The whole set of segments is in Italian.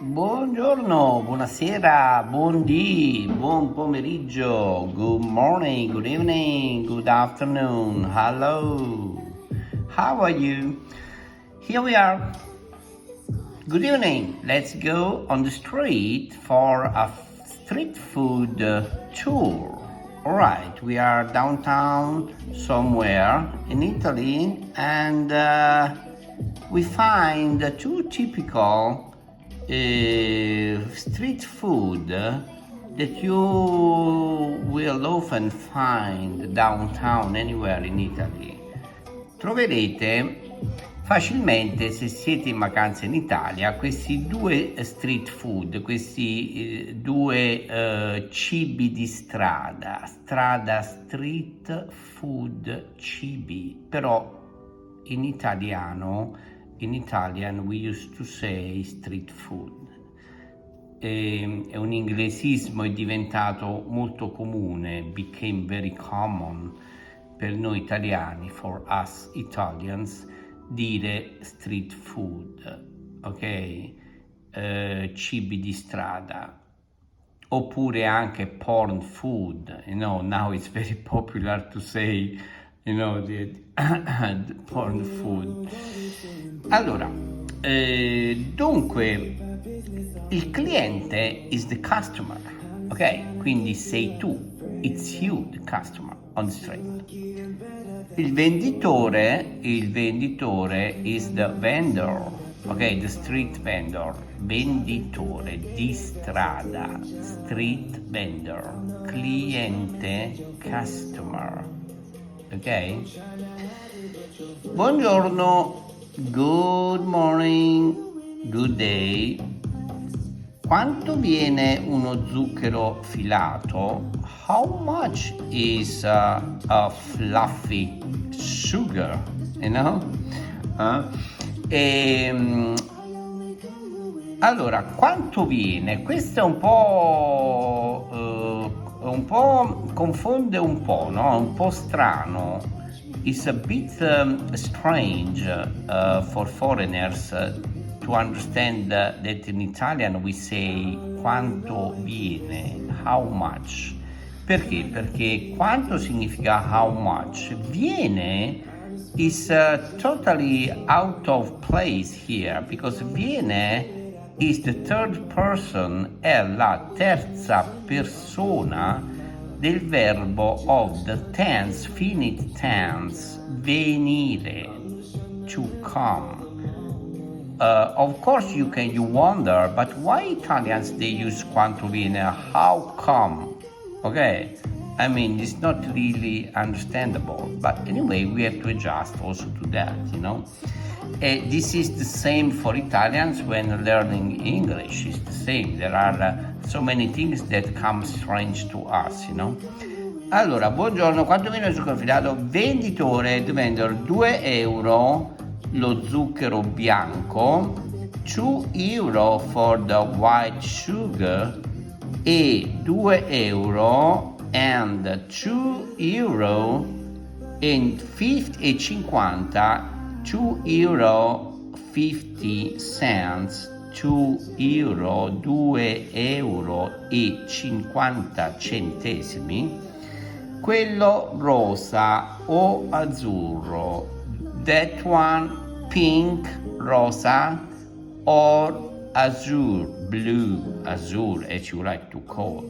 Buongiorno, buonasera, buon pomeriggio, good morning, good evening, good afternoon, hello. How are you? Here we are. Good evening. Let's go on the street for a street food tour. All right, we are downtown somewhere in Italy, and we find two typical street food that you will often find downtown anywhere in Italy. Troverete facilmente, se siete in vacanza in Italia, questi due street food, questi due cibi di strada, street food cibi, però in italiano, in Italian we used to say street food. È un inglesismo, è diventato molto comune, became very common per noi italiani, for us Italians, dire street food, ok? Cibi di strada, oppure anche porn food, now it's very popular to say, the porn food. Allora, dunque, il cliente is the customer, ok? Quindi sei tu, it's you, the customer on the street. Il venditore is the vendor, ok? The street vendor, venditore di strada, street vendor, cliente, customer, ok? Buongiorno, good morning, good day. Quanto viene uno zucchero filato? How much is a fluffy sugar? Allora, quanto viene? Questo è un po' confonde un po', no? Un po' strano. It's a bit strange for foreigners to understand that in Italian we say quanto viene, how much. Perché? Perché quanto significa how much? Viene is totally out of place here, because viene is the third person, è la terza persona del verbo of the tense, finite tense, venire, to come. Of course you wonder, but why Italians they use quanto viene? How come? Okay, I mean it's not really understandable, but anyway we have to adjust also to that, This is the same for Italians when learning English. It's the same. There are so many things that come strange to us, Allora, buongiorno, quanto viene lo zucchero filato? Venditore, the vendor, 2 euro lo zucchero bianco, 2 euro for the white sugar e 2 euro and 2 euro and 50, 2 euro 50 cents, 2 euro, 2 euro e 50 centesimi, quello rosa o azzurro, that one pink, rosa, or azure, blue, azure as you like to call.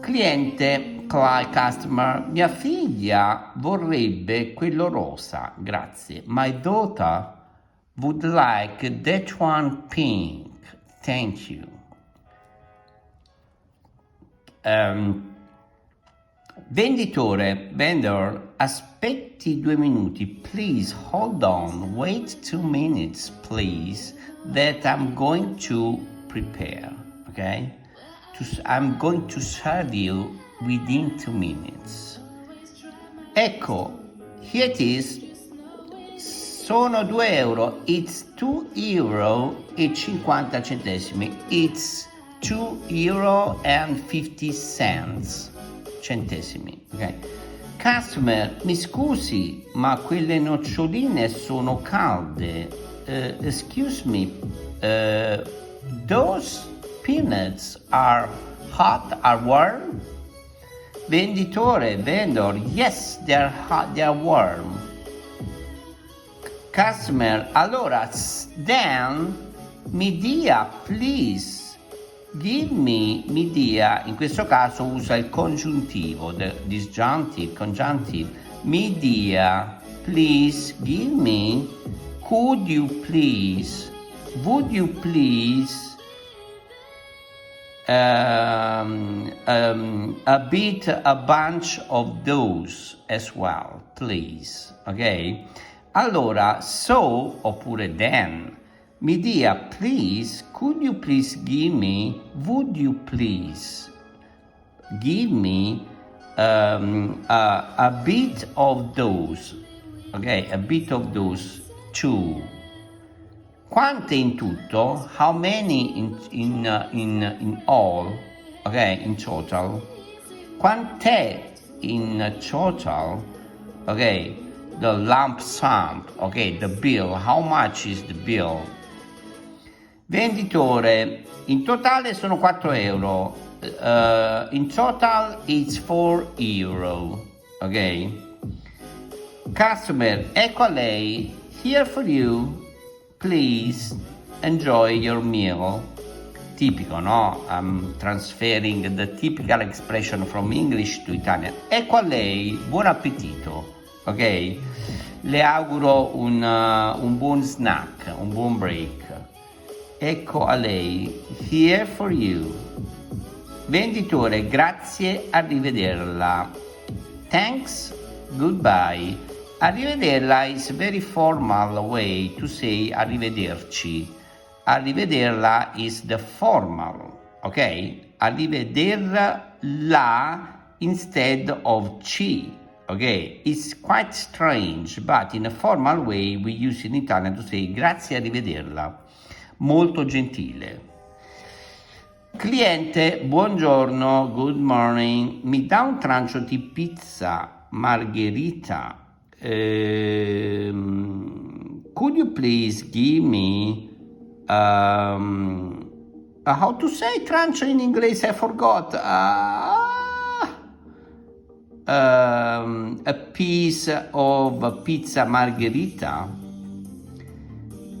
Cliente, customer, mia figlia vorrebbe quello rosa, grazie. My daughter would like that one pink, thank you. Venditore, vendor, aspetti 2 minuti, please hold on, wait 2 minutes, please, that I'm going to prepare, okay? I'm going to serve you within 2 minutes. Ecco, here it is, sono 2 euro, it's 2 euro e 50 centesimi, it's 2 euro and 50 cents. Centesimi, ok? Customer, mi scusi, ma quelle noccioline sono calde. Excuse me, those peanuts are hot or warm? Vendor, yes, they're hot, they're warm. Customer, allora, then, mi dia, please, give me, mi dia, in questo caso usa il congiuntivo, disjunctive, conjunctive, mi dia, please, give me, could you please, would you please, a bunch of those as well, please, ok? Allora, so oppure then, mi dia, please, could you please give me, would you please give me a bit of those, ok? A bit of those too. Quante in tutto? How many in all? Ok, in total. Quant'è in total? Ok, the lump sum. Ok, the bill. How much is the bill? Venditore, in totale sono 4 euro. In total it's 4 euro. Ok. Customer, ecco a lei. Here for you. Please enjoy your meal. Tipico, no? I'm transferring the typical expression from English to Italian. Ecco a lei, buon appetito, ok? Le auguro un buon snack, un buon break. Ecco a lei, here for you. Venditore, grazie, arrivederla. Thanks, goodbye. Arrivederla is a very formal way to say arrivederci. Arrivederla is the formal, ok? Arrivederla instead of ci, ok? It's quite strange, but in a formal way we use in Italian to say grazie, arrivederla. Molto gentile. Cliente, buongiorno, good morning. Mi dà un trancio di pizza margherita? Could you please give me how to say trancio in English? I forgot. A piece of pizza margherita.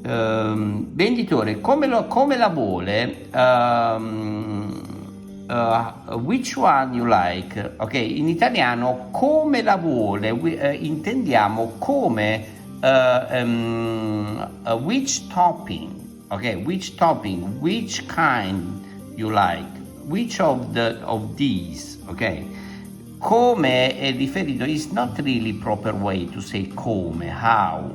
Venditore, come la vuole? Which one you like? Ok, in italiano come la vuole intendiamo come which topping, ok, which topping, which kind you like, which of these, ok. Come è riferito is not really proper way to say come, how,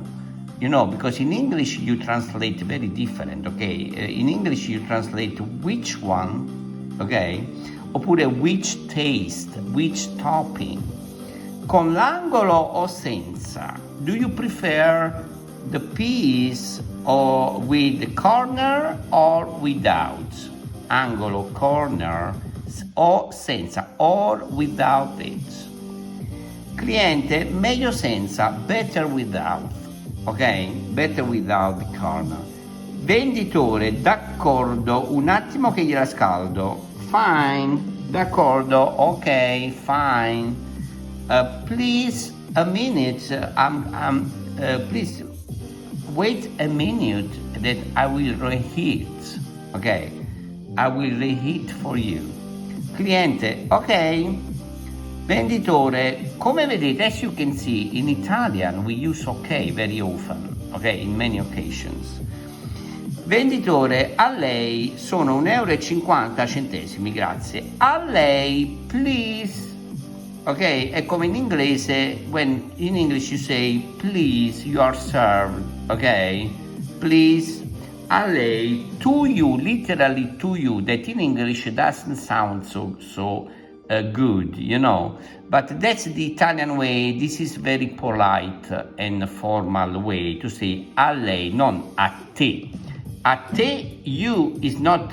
you know, because in English you translate very different, ok. In English you translate which one, ok? Oppure which taste, which topping. Con l'angolo o senza? Do you prefer the piece or with the corner or without? Angolo, corner o senza, or without it. Cliente, meglio senza, better without. Ok? Better without the corner. Venditore, d'accordo, un attimo che gliela scaldo. Fine, d'accordo, ok, fine. Please a minute, please wait a minute that I will reheat. Ok, I will reheat for you. Cliente, ok. Venditore, come vedete, as you can see, in Italian we use ok very often, ok, in many occasions. Venditore, a lei sono €1,50, grazie. A lei, please. Ok, è come in inglese, when in English you say please, you are served. Ok, please. A lei, to you, literally to you, that in English doesn't sound so good, you know. But that's the Italian way. This is very polite and formal way to say a lei, non a te. A te, you is not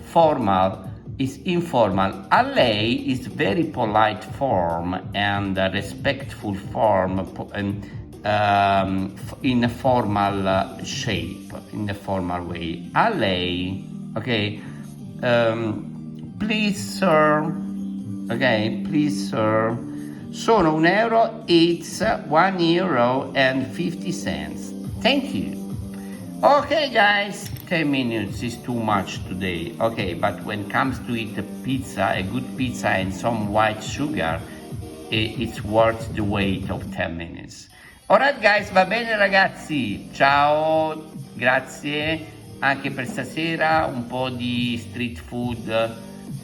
formal, is informal. A lei is very polite form and respectful form and in a formal shape, in a formal way. A lei, ok? Please sir, ok, please sir, sono €1, it's €1.50. Thank you. Okay guys, 10 minutes is too much today. Okay, but when it comes to eat a pizza, a good pizza and some white sugar, it's worth the wait of 10 minutes. Alright guys, va bene ragazzi, ciao, grazie anche per stasera, un po' di street food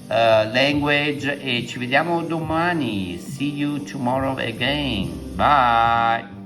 language e ci vediamo domani. See you tomorrow again. Bye.